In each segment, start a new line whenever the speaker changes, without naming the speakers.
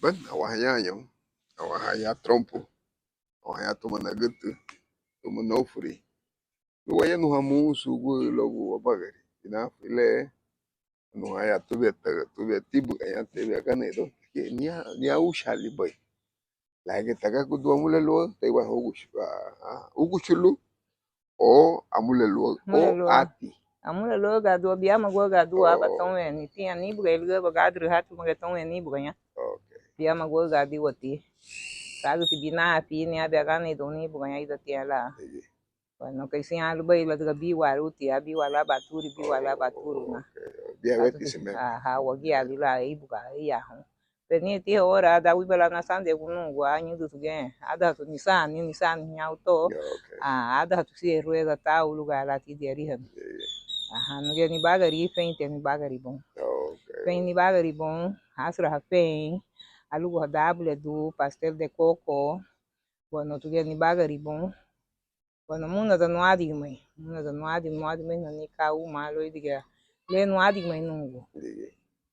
Ben, awahanya awahaya trompo, awahaya toma na gutu, toma no furi. Luwaya no hamu sugu logo wabagari. Ina file no haya tubia tibu kaya tebia kanedo. Nia ushali boy. Lagi taka kudua mule luo, tewa ugushulu o amule luo o
Mulelo
ati.
amulelo gadu biama go gadu aba tonwe ni tia ni buga ilga ba gadru hatu mga tonwe ni buga nya
Okay.
biama go gadi wati kagu ti bina pi ni abi agane do ni buga nya ida tia la bueno que si alu ba ila daga bi waru ti abi wala baturi bi wala baturu na
Diabetes me.
ha wagi ali la i buga ya ho peni ti ora da wi bala na sande kunu gwa nyu du tuge ada tu ni san nya auto ada tu si rueda ta uluga la ti di rihan no dia ni bagari fen te ni bagari bom fen ni bagari bom asra ha fen alugo dable do pastel de coco bueno tu dia ni bagari bom bueno muna da noadi mai muna da noadi mai na ni ka u malo diga le noadi mai nungu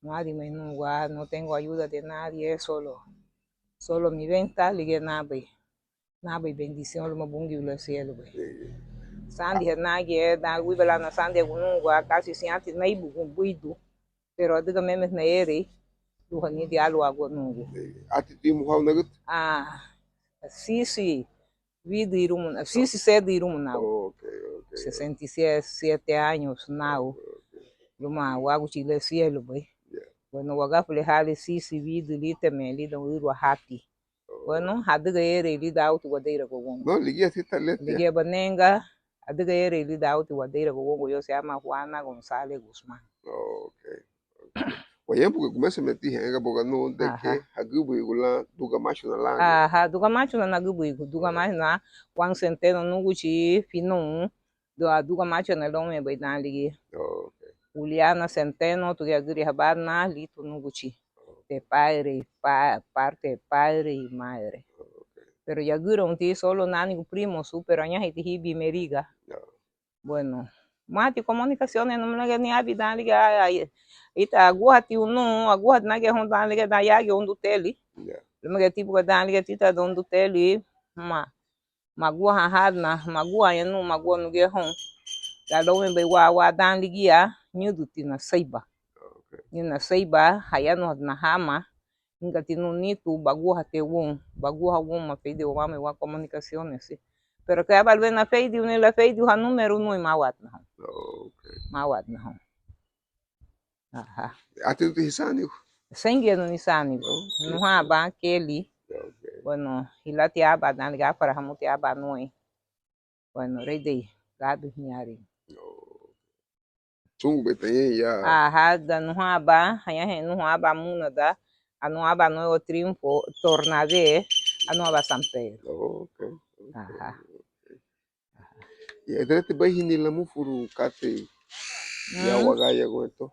noadi mai nungu no tengo ayuda de nadie solo mi venta ligue nabe bendición lo mabungi ulo cielo be sandi nage na wibela na sandi gunungwa kasi sianti na ibu buidu pero diga memes na ere do hani de alu ago nungu
ati timu hau nagut
sisi vida irum sisi cedo irum now
okay
67 años now luma wagu chile cielo be bueno wagafule hali sisi vida liteme lida wirwa hati bueno hadiga ere lida auto wadeira go
no ligia sita leti
ligia banenga adiga ere lida auto wadeira go wongo yo se llama Juana González Guzmán
okay wayempu que kumese meti henga boga no de que hagubu igula duga macho na langa
duga macho na nagubu igu duga macho na wang centeno nuguchi finun do duga macho na lome be na ligi
okay
Juliana Centeno tu guri habana lito nuguchi de parte padre y madre pero ya gura un ti solo nani primo super aña hiti hibi meriga bueno mati comunicaciones no me ni abi dan liga ita aguati unu aguat na ge hon dan liga da ya ge ondu teli me tipo dan liga tita dondu teli magua hadna magua ya no magua no ge hon da lo me be wa dan ligia nyudu tina saiba na saiba hayano na hama ingati nunitu bagua te won ma pede o mame wa comunicaciones sí pero que abalwe na feidi une la feidi ha número no mawat na mawat na
ati tu hisani
sengi no nisani no ha ba keli bueno hilati aba dan liga para hamuti aba noi bueno reidei gado hiari
tungu betaye ya
da no aba hanya he no aba muna da anu aba no o triunfo tornade anu aba San Pedro
okay ya drete bahini la mufuru kate ya wagaya goto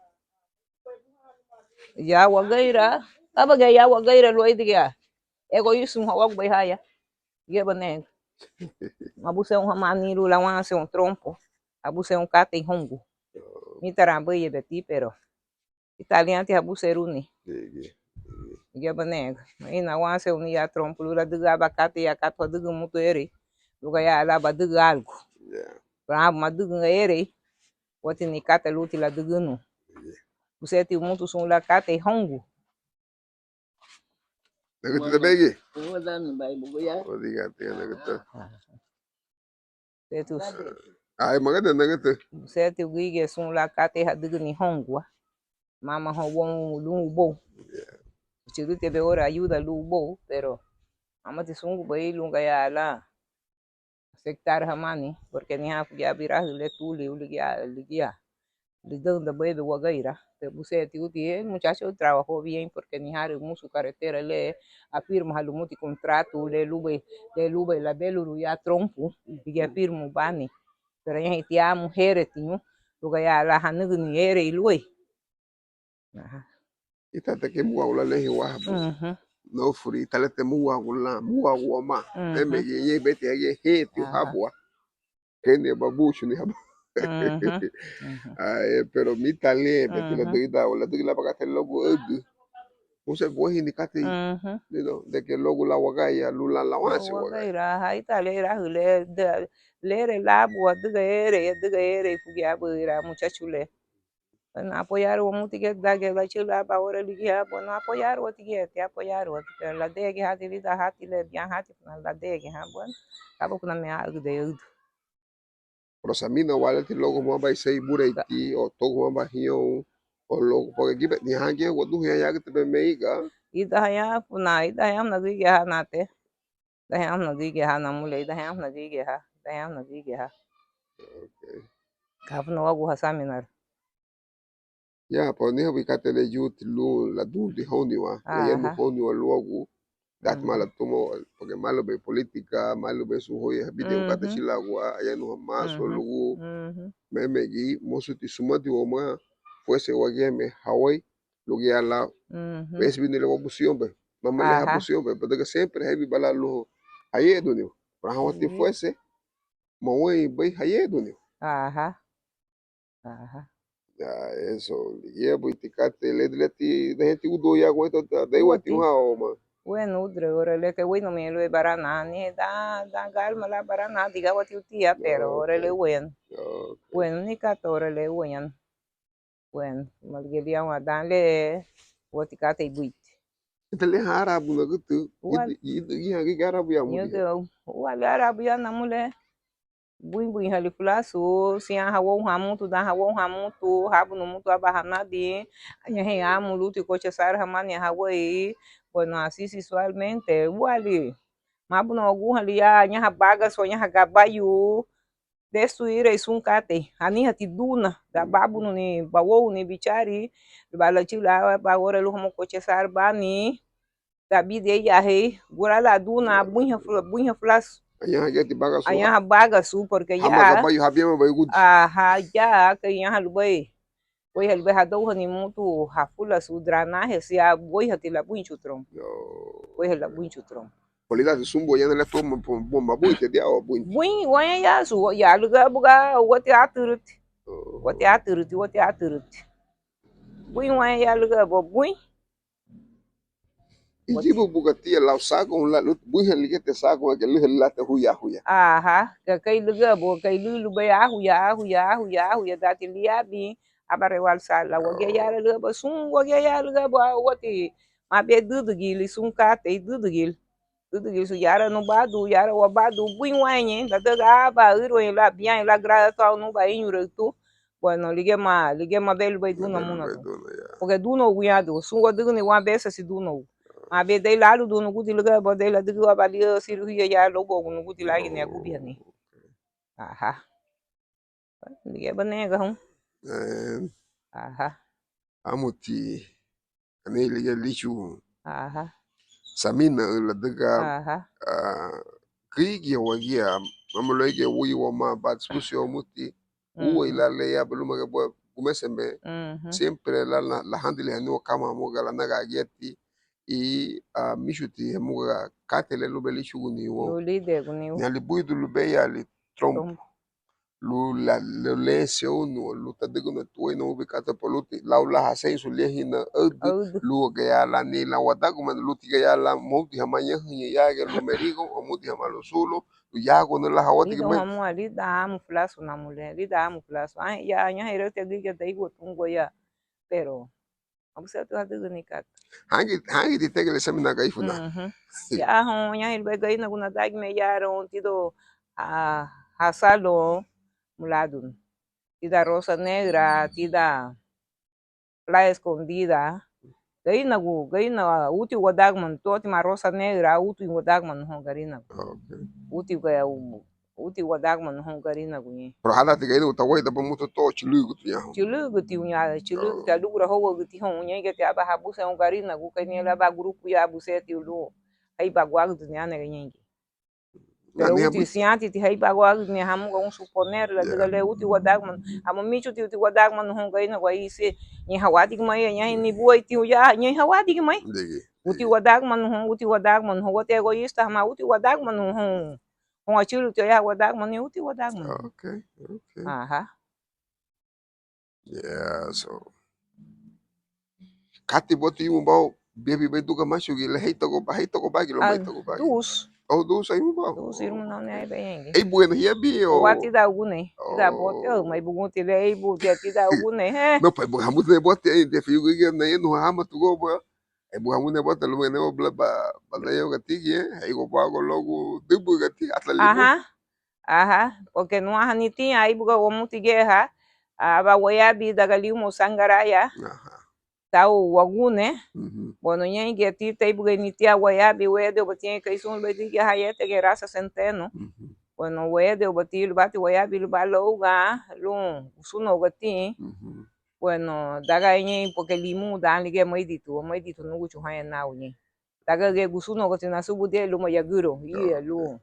ya wagaira abaga ya wagaira lo idiga ego yusum hawa bai haya ye bane abuse un maniru la wan se un trompo abuse un kate hongo mi taramba ye beti pero italiano abuse runi ye bane ina wan se un ya trompo la diga abakate ya katwa diga muto ere luga ya la ba diga algo pra ma diga ere wati ni kate luti la diga no você tem muito som la kate hongo
nagata bege
wala no bai bugo ya
odiga te nagata
tetu
ai magada nagata
você tem guige som la kate hadiga ni hongo mama ho won lubo chiru te be ora ayuda lubo pero mama te sungu bai lunga ya la sectar hamani porque ni ha ya birah le tuli uligia ligia lidando bebe wagaira você tem o muchacho trabajó bien porque ni hari musu carretera le afirma halumuti contrato le lube la beluru ya trompo y afirma bani pero ya tia mujeres tinho lugar ya la hanugu ni ere ilui
itata ke mua ula lehi wahabu no furi talete mua wama eme ye bete ye he ti habwa kene babushu ni haba ay pero mi tale bete la doida wala doida la bagate logo edu Use bohi ni kati, de que logo la wagaya, lula la wansi wagaya.
Wagaira, haita lera hule, lere labu, diga ere, fugia buira, muchachule. No apoyar o mutige dage la chula ba ora ligia bo no apoyar o tige te apoyar o la dege hati lida hati le bien hati na la dege ha bon abo kuna me algo de ud
Rosamina wale ti logo mo ba sei bureiti o togo mo ba hiyo o logo porque gibe ni hange wo du ya te be meiga.
ida ya puna ida ya na dige ha na te da ya na dige ha na mule ida ya na dige ha da ya na dige ha
Okay.
ka puna wagu ha seminar
Ya po ni habi katele youth lu la du di honi wa le yenu honi wa logo dat mala tomo porque malo be política malo be su hoye video kata chila wa yenu maso lugu memegi mosu ti sumati o ma fuese wa game Hawaii lugi ala ves vini le obusión be mamá le abusión be porque sempre heavy bala lo aye dunio para hawati fuese mawai bai haye dunio ya eso ye bu tikate le ti de gente udo ya go to de wati ha o ma
bueno udre ora le que bueno me lo barana ni da galma la barana diga wati utia pero ora le bueno ni kato ora le wen bueno malgelia wa dan le wati kate buit
le arabu na gutu yi ha gi arabu ya mu
wale arabu ya na mule bui hali fulasu si hawo hamutu da hawo hamutu habu no mutu abahana di anya he amulu ti coche sar hamani hawai bueno así sexualmente wali mabuno ogu hali ya nya baga so nya gabayu destruir isun kate ani hati duna da babu no ni bawo ni bichari bala chila ba ora lu homo coche sar bani da bide ya he gurala duna bunha flas Ayah baga su porque ya ya que ya halbei voy halbei hado ni mutu hafula su dranaje si a voy hati la buin chutron voy la buin chutron
polida de sumbo ya le toma bomba buin te dia o buin
wanya ya su ya luga buga wati aturut buin wanya ya luga bo buin
Ijibu bugati la sago la buin le te sago que le la te huya
kai luga bo kai lulu ba ya dati liabi abare wal sala wage ya luga ba sun wage ya luga ba wati ma be dudu gili sun ka te dudu gil su yara no badu yara wa badu buin wanye da daga ba iro la bien la grada to no ba inyu tu bueno ligue ma belu ba duna muna porque duno wiado sun wa dugu ni wa besa si duno ma be dei lalu duno guti luga ba dei la dugu ba dia cirurgia ya logo no guti lagi ne gubi ni ligue ba nega hum
amuti ane ligue lichu samina la daga kigi wagia mamologe wi wa ma ba discussion muti uwe la le ya buluma ke bo kumesembe sempre la handle no kama moga la naga yeti i mishuti moga katele lo beli shuguni wo nyali buidu lu be ya li tromp lu la le se uno lu tadigo na tuwe no be kata poluti la la hasen su lehina lu ke ya la ni la wadago man lu tiga ya la moti hamanya ya ke lu merigo o moti hamalo solo ya go no la hawati
ke mai mo ali da amu flasu na mulher ali da amu flasu ya nya hero te diga dai go tungo ya pero obse tu hadu ni kat
hangi di tegele semina ga ifuna
ya ho nya hil be gai na guna dag me ya ron tido hasalo mulado tida rosa negra tida la escondida gai na uti wadagman to ti ma rosa negra uti wadagman ho garina uti wadagman ho garina gunye
pro hala te gai no tawai da bamuto to chulugu tu ya
chulugu ta lugra ho guti ho nya ke aba habu se ho garina gu kai ne la ba grupo ya bu se ti lu ai ba gwa tu nya ne nya pero uti sianti ti hai ba gwa ne hamu go suponer la de uti wadagman amo michu ti uti wadagman ho garina gwa ise ni hawadi mai nya ni buai ti ya nya hawadi mai uti wadagman ho wote egoísta ma uti wadagman ho achilo ti ya wadagman ni uti wadagman
okay yeah so kati boti um bau Baby vai tuka masuk gila hei toko bagi lo mai toko bagi.
Dus.
Oh dus aí mau.
Dus irmão não é bem.
Ei bueno ya bi
O
o.
ati da ugune. Tida bote o mai bugun tile ei bu tida ugune he.
Não pai bu hamu ne bote aí de fiu gigi na yenu hama tu go bo. Ei bu hamu ne bote lo ne bla ba na yo gatigi aí go pago logo dubu gati atla limu.
Aha, porque não há nitinha aí buga o muti guerra. Aba wayabi daga limu sangaraya. Tau wagune. Bueno, nyen geti tai buga nitia wayabi wede obatinha que isso vai dizer hayete gerasa centeno. Bueno, wede obatil bati wayabi lu baloga lu suno gati. Bueno, daga nyen porque limu dan lige mai ditu no guchu haya na unye. Daga ge gusuno gati na subu de lu mayaguro, ia lu.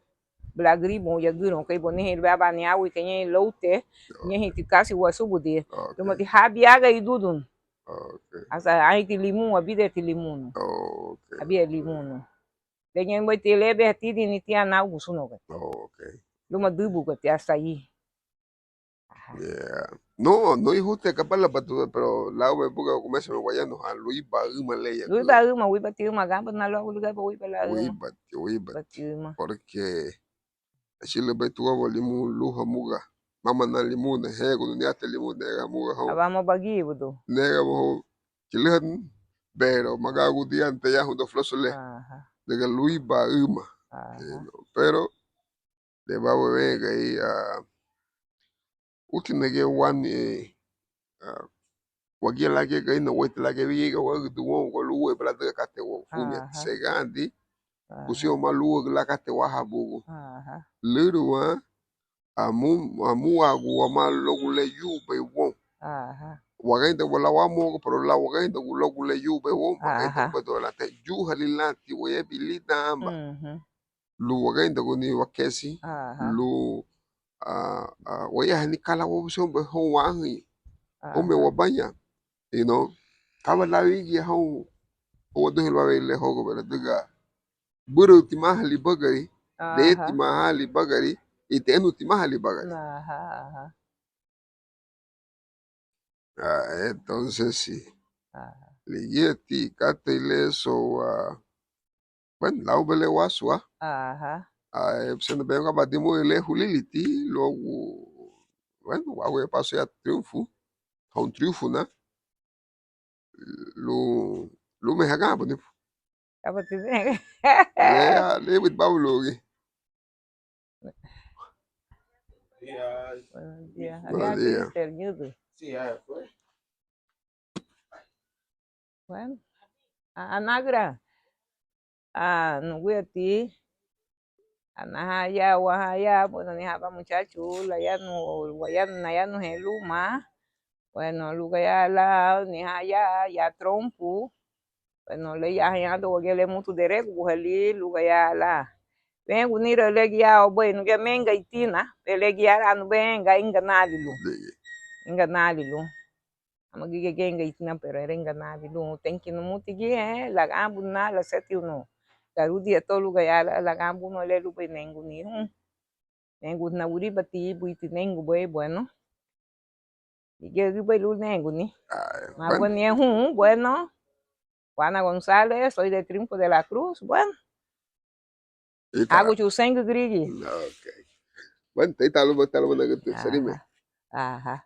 Blagribo yaguro kay boni baba ni awi kanya lote nya hitikasi wasubu de. Lu mati habiaga idudun. Asa ai ti limu abide ti limu. Abia limu. Denye mo ti lebe ti di ni tia na gusuno ga. Luma dubu ga ti asai.
Yeah. No, no hijute capala patu pero la we buga começa no guayano a Luis Bauma leia.
Luis Bauma, Luis Bauma gamba na logo lugar Luis Bauma.
Luis Bauma. Porque Chile betu wa limu luha muga. Mama na limu ne hego ni ate limu nega muga ho.
Abamo bagi budo.
Nega ho. Chile pero magagu diante ya junto flosole. De Luis Bauma. Pero de babo venga y utinege wani wagia lage ga ina wait lage biga wa duwo ko luwe plata kate wo funya segandi kusio maluwe la kate wa habugo liruwa amu agu wa malogule yube wo wagainda wala wa mo pero la wagainda logule yube wo wagainda bedo la te ju halilati we bilita amba lu wagainda goni wakesi lu waya hani kala wo sombe ho wangi ome wabanya you know kama la wigi ho o do helwa le hogo bela duga buru ti mahali bagari de ti mahali bagari itenu ti mahali bagari entonces sí ligeti katele so bueno la ubele waswa sendo bem abadimo ele huliliti logo bueno wawe passo a triunfo um triunfo né lu me haga bani
apa tu ni
le with bawlo gi
dia agak ternyudu bueno anagra no gueti anahaya wahaya bueno ni hapa muchacho la ya no heluma bueno lugar ya la ni haya ya trompo bueno le ya do gele muito derego ali lugar ya la bem unira legi ya bueno que menga itina legi ya no benga enganali lu amagi genga itina pero era enganali lu tem que no mutigi la gambuna la setiuno garudi to lugar ya la gambuno le lu benengu ni nengu na uri bati buiti nengu bueno y que lu nengu ni bueno Juana González, soy de Triunfo de la Cruz. Bueno, hago chusengu grigi.
Okay. Bueno, te talo na gitu, sarime.
Aha.